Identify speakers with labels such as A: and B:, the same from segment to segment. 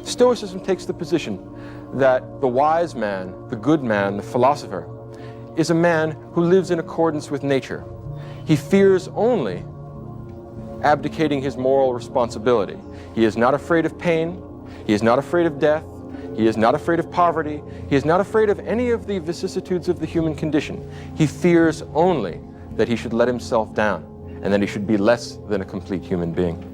A: Stoicism takes the position that the wise man, the good man, the philosopher, is a man who lives in accordance with nature. He fears only abdicating his moral responsibility. He is not afraid of pain. He is not afraid of death. He is not afraid of poverty. He is not afraid of any of the vicissitudes of the human condition. He fears only that he should let himself down and that he should be less than a complete human being.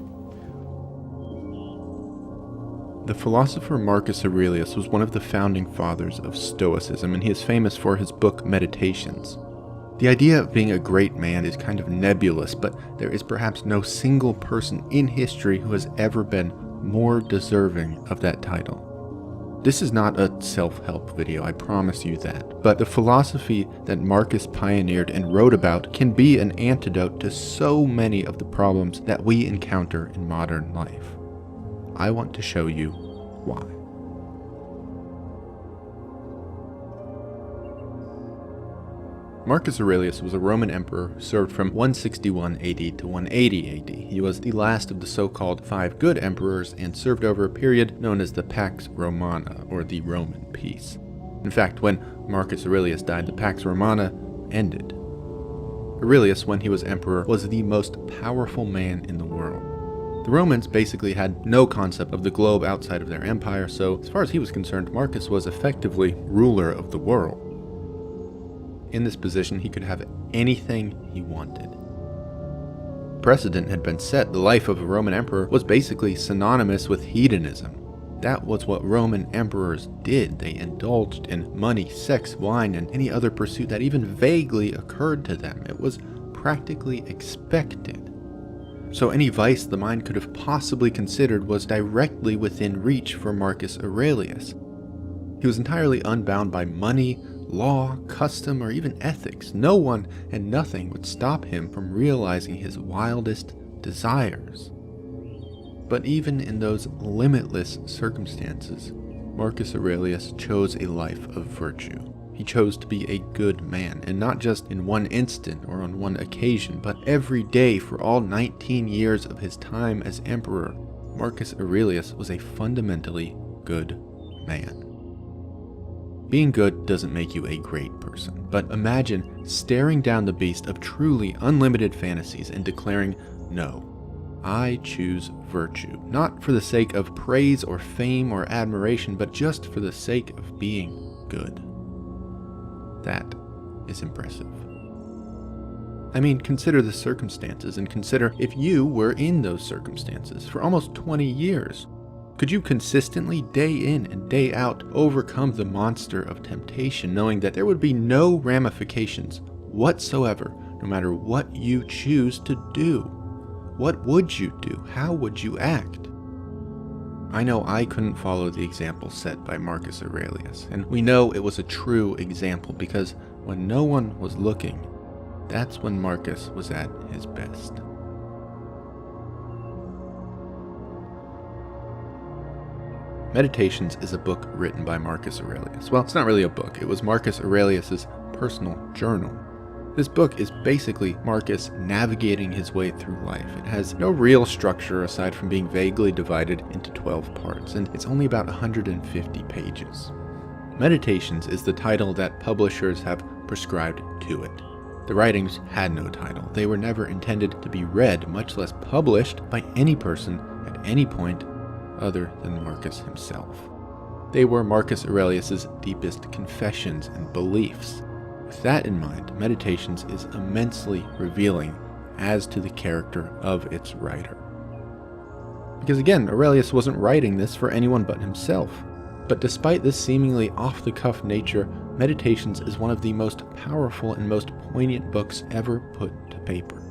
B: The philosopher Marcus Aurelius was one of the founding fathers of Stoicism, and he is famous for his book Meditations. The idea of being a great man is kind of nebulous, but there is perhaps no single person in history who has ever been more deserving of that title. This is not a self-help video, I promise you that, but the philosophy that Marcus pioneered and wrote about can be an antidote to so many of the problems that we encounter in modern life. I want to show you why. Marcus Aurelius was a Roman emperor who served from 161 AD to 180 AD. He was the last of the so-called five good emperors and served over a period known as the Pax Romana, or the Roman Peace. In fact, when Marcus Aurelius died, the Pax Romana ended. Aurelius, when he was emperor, was the most powerful man in the world. The Romans basically had no concept of the globe outside of their empire, so as far as he was concerned, Marcus was effectively ruler of the world. In this position, he could have anything he wanted. Precedent had been set. The life of a Roman emperor was basically synonymous with hedonism. That was what Roman emperors did. They indulged in money, sex, wine, and any other pursuit that even vaguely occurred to them. It was practically expected. So any vice the mind could have possibly considered was directly within reach for Marcus Aurelius. He was entirely unbound by money, law, custom, or even ethics. No one and nothing would stop him from realizing his wildest desires. But even in those limitless circumstances, Marcus Aurelius chose a life of virtue. He chose to be a good man, and not just in one instant or on one occasion, but every day for all 19 years of his time as emperor. Marcus Aurelius was a fundamentally good man. Being good doesn't make you a great person, but imagine staring down the beast of truly unlimited fantasies and declaring, "No, I choose virtue, not for the sake of praise or fame or admiration, but just for the sake of being good." That is impressive. I mean, consider the circumstances and consider if you were in those circumstances for almost 20 years. Could you consistently, day in and day out, overcome the monster of temptation, knowing that there would be no ramifications whatsoever, no matter what you choose to do? What would you do? How would you act? I know I couldn't follow the example set by Marcus Aurelius, and we know it was a true example because when no one was looking, that's when Marcus was at his best. Meditations is a book written by Marcus Aurelius. Well, it's not really a book. It was Marcus Aurelius's personal journal. This book is basically Marcus navigating his way through life. It has no real structure aside from being vaguely divided into 12 parts, and it's only about 150 pages. Meditations is the title that publishers have prescribed to it. The writings had no title. They were never intended to be read, much less published, by any person at any point other than Marcus himself. They were Marcus Aurelius's deepest confessions and beliefs. With that in mind, Meditations is immensely revealing as to the character of its writer. Because again, Aurelius wasn't writing this for anyone but himself. But despite this seemingly off-the-cuff nature, Meditations is one of the most powerful and most poignant books ever put to paper.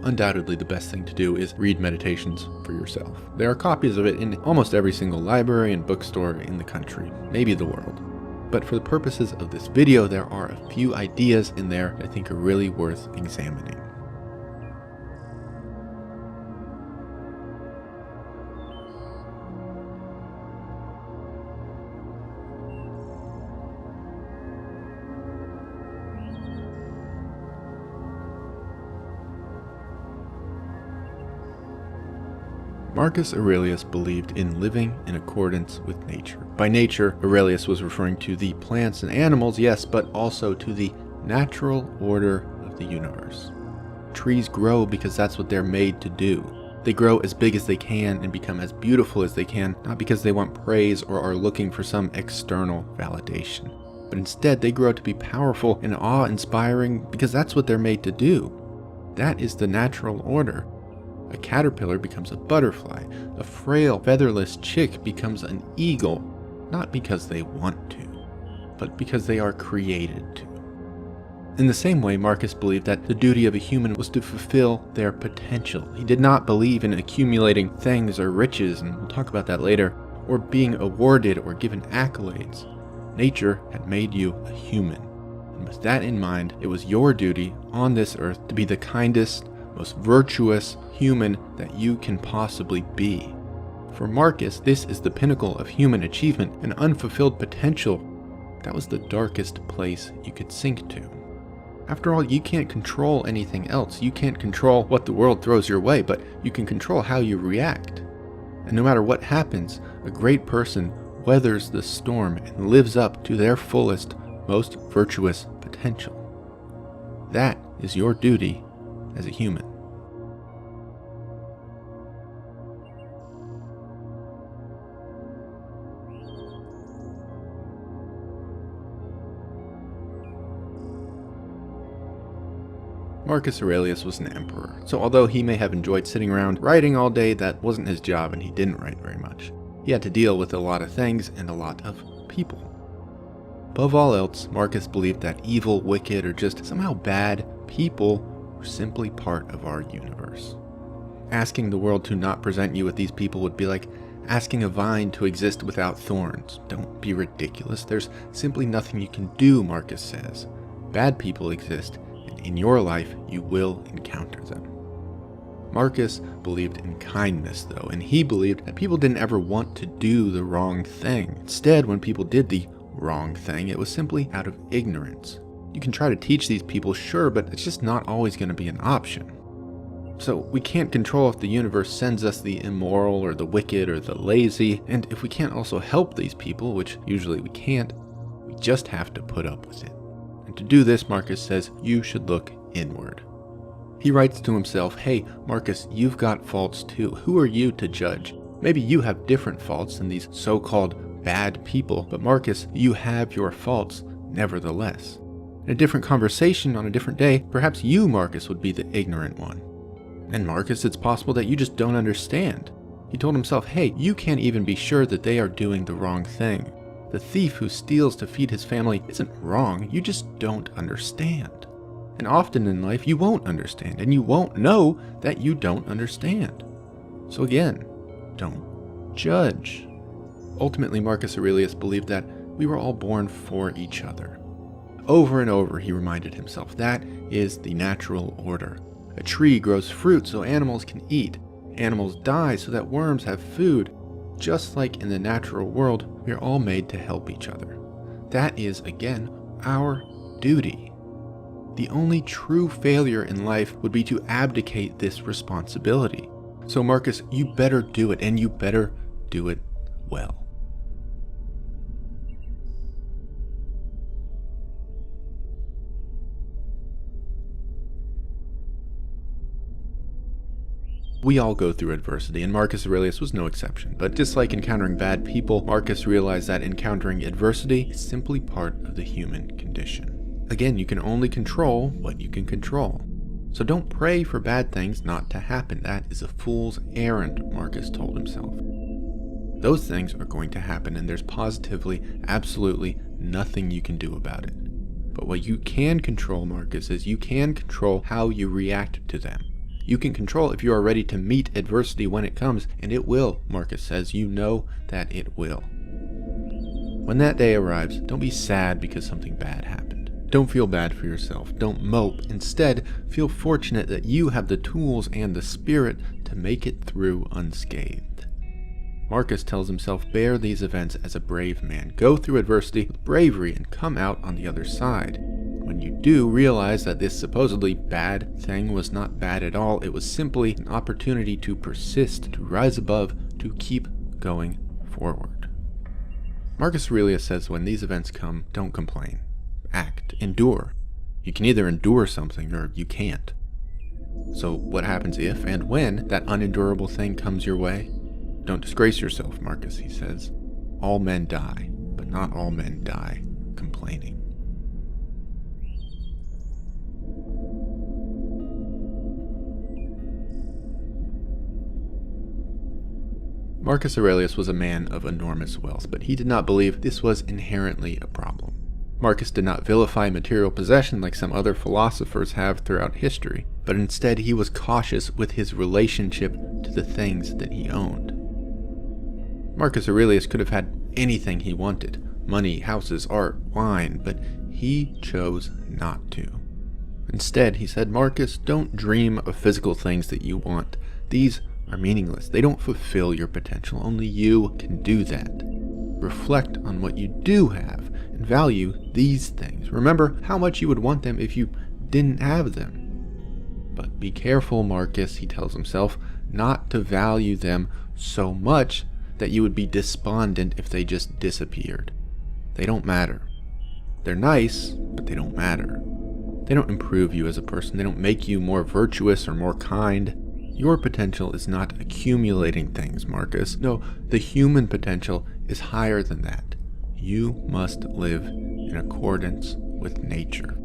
B: Undoubtedly, the best thing to do is read Meditations for yourself. There are copies of it in almost every single library and bookstore in the country, maybe the world. But for the purposes of this video, there are a few ideas in there I think are really worth examining. Marcus Aurelius believed in living in accordance with nature. By nature, Aurelius was referring to the plants and animals, yes, but also to the natural order of the universe. Trees grow because that's what they're made to do. They grow as big as they can and become as beautiful as they can, not because they want praise or are looking for some external validation. But instead, they grow to be powerful and awe-inspiring because that's what they're made to do. That is the natural order. A caterpillar becomes a butterfly. A frail, featherless chick becomes an eagle, not because they want to, but because they are created to. In the same way, Marcus believed that the duty of a human was to fulfill their potential. He did not believe in accumulating things or riches, and we'll talk about that later, or being awarded or given accolades. Nature had made you a human, and with that in mind, it was your duty on this earth to be the kindest, most virtuous human that you can possibly be. For Marcus, this is the pinnacle of human achievement, an unfulfilled potential. That was the darkest place you could sink to. After all, you can't control anything else. You can't control what the world throws your way, but you can control how you react. And no matter what happens, a great person weathers the storm and lives up to their fullest, most virtuous potential. That is your duty as a human. Marcus Aurelius was an emperor, so although he may have enjoyed sitting around writing all day, that wasn't his job and he didn't write very much. He had to deal with a lot of things and a lot of people. Above all else, Marcus believed that evil, wicked, or just somehow bad people were simply part of our universe. Asking the world to not present you with these people would be like asking a vine to exist without thorns. Don't be ridiculous. There's simply nothing you can do, Marcus says. Bad people exist, and in your life, you will encounter them. Marcus believed in kindness, though, and he believed that people didn't ever want to do the wrong thing. Instead, when people did the wrong thing, it was simply out of ignorance. You can try to teach these people, sure, but it's just not always going to be an option. So we can't control if the universe sends us the immoral or the wicked or the lazy, and if we can't also help these people, which usually we can't, we just have to put up with it. And to do this, Marcus says, you should look inward. He writes to himself, hey, Marcus, you've got faults too. Who are you to judge? Maybe you have different faults than these so-called bad people, but Marcus, you have your faults nevertheless. In a different conversation on a different day, perhaps you, Marcus, would be the ignorant one. And Marcus, it's possible that you just don't understand. He told himself, hey, you can't even be sure that they are doing the wrong thing. The thief who steals to feed his family isn't wrong, you just don't understand. And often in life, you won't understand, and you won't know that you don't understand. So again, don't judge. Ultimately, Marcus Aurelius believed that we were all born for each other. Over and over, he reminded himself, that is the natural order. A tree grows fruit so animals can eat. Animals die so that worms have food. Just like in the natural world, we are all made to help each other. That is, again, our duty. The only true failure in life would be to abdicate this responsibility. So Marcus, you better do it, and you better do it well. We all go through adversity, and Marcus Aurelius was no exception. But just like encountering bad people, Marcus realized that encountering adversity is simply part of the human condition. Again, you can only control what you can control. So don't pray for bad things not to happen. That is a fool's errand, Marcus told himself. Those things are going to happen, and there's positively, absolutely nothing you can do about it. But what you can control, Marcus, is you can control how you react to them. You can control if you are ready to meet adversity when it comes, and it will, Marcus says. You know that it will. When that day arrives, don't be sad because something bad happened. Don't feel bad for yourself. Don't mope. Instead, feel fortunate that you have the tools and the spirit to make it through unscathed. Marcus tells himself, bear these events as a brave man. Go through adversity with bravery and come out on the other side. When When you do realize that this supposedly bad thing was not bad at all, it was simply an opportunity to persist, to rise above, to keep going forward. Marcus Aurelius says when these events come, don't complain. Act. Endure. You can either endure something or you can't. So what happens if and when that unendurable thing comes your way? Don't disgrace yourself, Marcus, he says. All men die, but not all men die complaining. Marcus Aurelius was a man of enormous wealth, but he did not believe this was inherently a problem. Marcus did not vilify material possession like some other philosophers have throughout history, but instead he was cautious with his relationship to the things that he owned. Marcus Aurelius could have had anything he wanted, money, houses, art, wine, but he chose not to. Instead, he said, Marcus, don't dream of physical things that you want. These are meaningless. They don't fulfill your potential. Only you can do that. Reflect on what you do have and value these things. Remember how much you would want them if you didn't have them. But be careful, Marcus, he tells himself, not to value them so much that you would be despondent if they just disappeared. They don't matter. They're nice, but they don't matter. They don't improve you as a person. They don't make you more virtuous or more kind. Your potential is not accumulating things, Marcus. No, the human potential is higher than that. You must live in accordance with nature.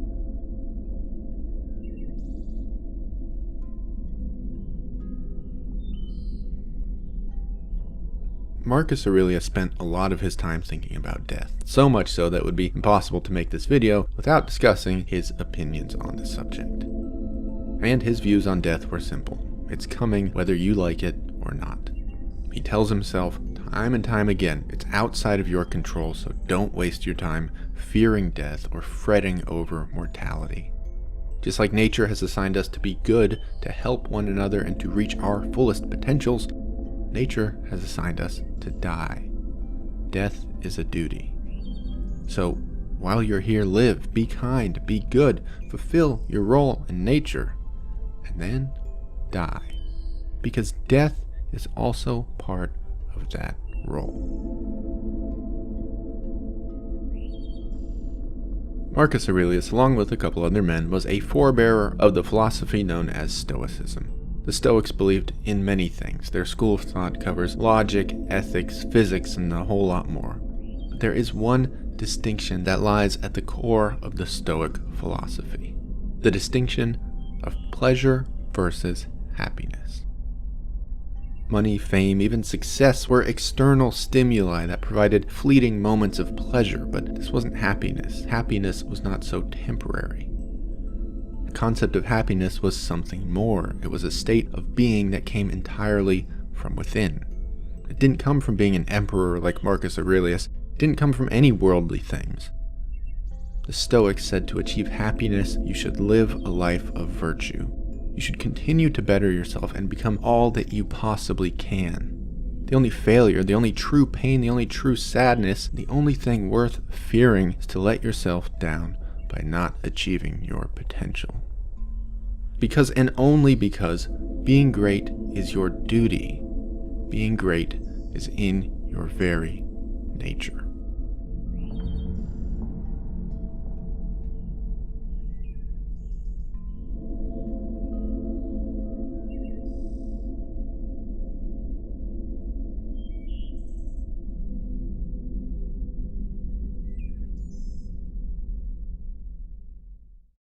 B: Marcus Aurelius spent a lot of his time thinking about death, so much so that it would be impossible to make this video without discussing his opinions on the subject. And his views on death were simple. It's coming whether you like it or not. He tells himself time and time again, it's outside of your control, so don't waste your time fearing death or fretting over mortality. Just like nature has assigned us to be good, to help one another, and to reach our fullest potentials, nature has assigned us to die. Death is a duty. So, while you're here, live, be kind, be good, fulfill your role in nature, and then die. Because death is also part of that role. Marcus Aurelius, along with a couple other men, was a forebearer of the philosophy known as Stoicism. The Stoics believed in many things. Their school of thought covers logic, ethics, physics, and a whole lot more. But there is one distinction that lies at the core of the Stoic philosophy. The distinction of pleasure versus happiness. Money, fame, even success were external stimuli that provided fleeting moments of pleasure, but this wasn't happiness. Happiness was not so temporary. The concept of happiness was something more. It was a state of being that came entirely from within. It didn't come from being an emperor like Marcus Aurelius. It didn't come from any worldly things. The Stoics said to achieve happiness, you should live a life of virtue. You should continue to better yourself and become all that you possibly can. The only failure, the only true pain, the only true sadness, the only thing worth fearing is to let yourself down by not achieving your potential. Because and only because being great is your duty. Being great is in your very nature.